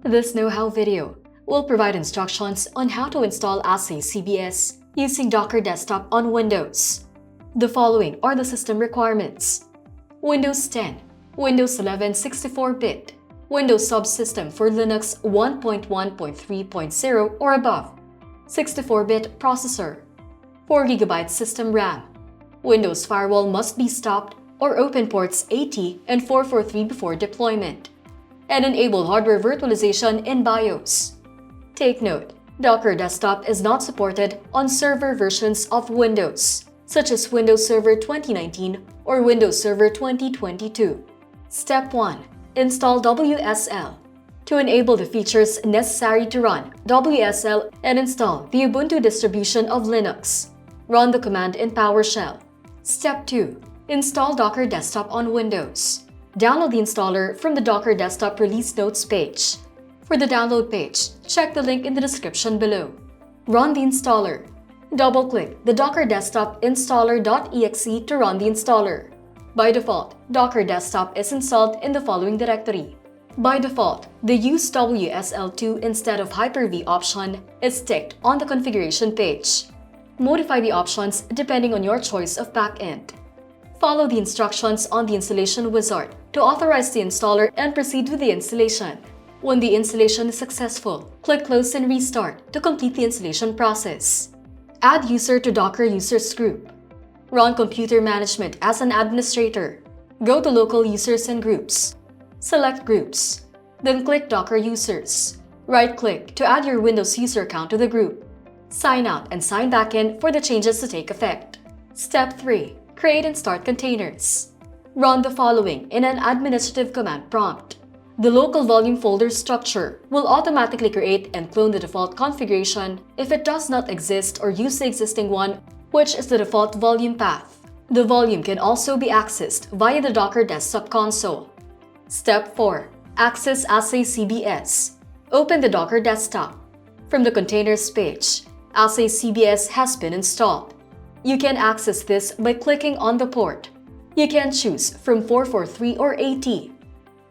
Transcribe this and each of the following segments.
This know-how video will provide instructions on how to install AhsayCBS using Docker Desktop on Windows. The following are the system requirements: Windows 10, Windows 11 64-bit, Windows subsystem for Linux 1.1.3.0 or above, 64-bit processor, 4 GB system RAM. Windows firewall must be stopped or open ports 80 and 443 before deployment, and enable hardware virtualization in BIOS. Take note, Docker Desktop is not supported on server versions of Windows, such as Windows Server 2019 or Windows Server 2022. Step 1. Install WSL. To enable the features necessary to run WSL and install the Ubuntu distribution of Linux, run the command in PowerShell. Step 2. Install Docker Desktop on Windows. Download the installer from the Docker Desktop Release Notes page. For the download page, check the link in the description below. Run the installer. Double-click the Docker Desktop installer.exe to run the installer. By default, Docker Desktop is installed in the following directory. By default, the Use WSL2 instead of Hyper-V option is ticked on the configuration page. Modify the options depending on your choice of backend. Follow the instructions on the installation wizard to authorize the installer and proceed with the installation. When the installation is successful, click Close and Restart to complete the installation process. Add user to Docker Users Group. Run computer management as an administrator. Go to Local Users and Groups. Select Groups. Then click Docker Users. Right-click to add your Windows user account to the group. Sign out and sign back in for the changes to take effect. Step 3. Create and start containers. Run the following in an administrative command prompt. The local volume folder structure will automatically create and clone the default configuration if it does not exist or use the existing one, which is the default volume path. The volume can also be accessed via the Docker Desktop console. Step 4. Access AhsayCBS. Open the Docker Desktop. From the Containers page, AhsayCBS has been installed. You can access this by clicking on the port. You can choose from 443 or 80.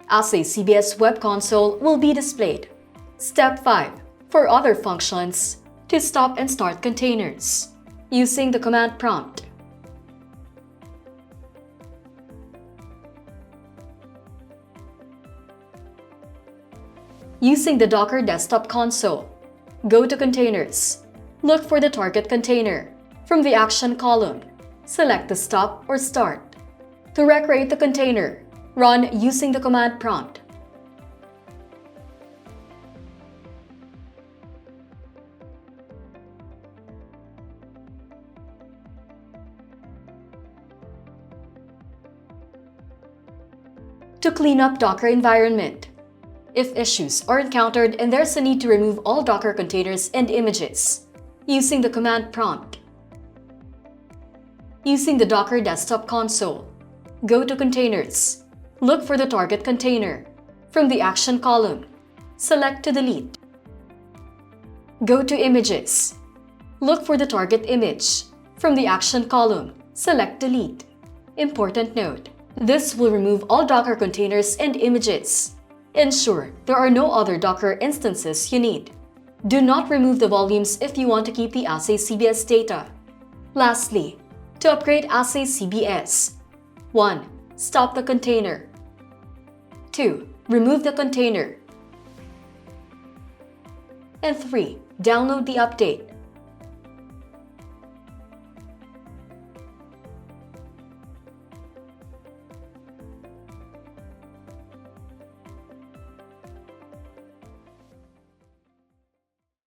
AhsayCBS Web Console will be displayed. Step 5. For other functions, to stop and start containers, using the command prompt. Using the Docker Desktop console, go to Containers. Look for the target container. From the Action column, select the Stop or Start. To recreate the container, run using the command prompt. To clean up Docker environment. If issues are encountered and there's a need to remove all Docker containers and images, using the command prompt. Using the Docker Desktop console, go to Containers. Look for the target container. From the Action column, select to delete. Go to Images. Look for the target image. From the Action column, select Delete. Important note, this will remove all Docker containers and images. Ensure there are no other Docker instances you need. Do not remove the volumes if you want to keep the AhsayCBS data. Lastly, to upgrade AhsayCBS, 1. Stop the container. 2. Remove the container. And 3. Download the update.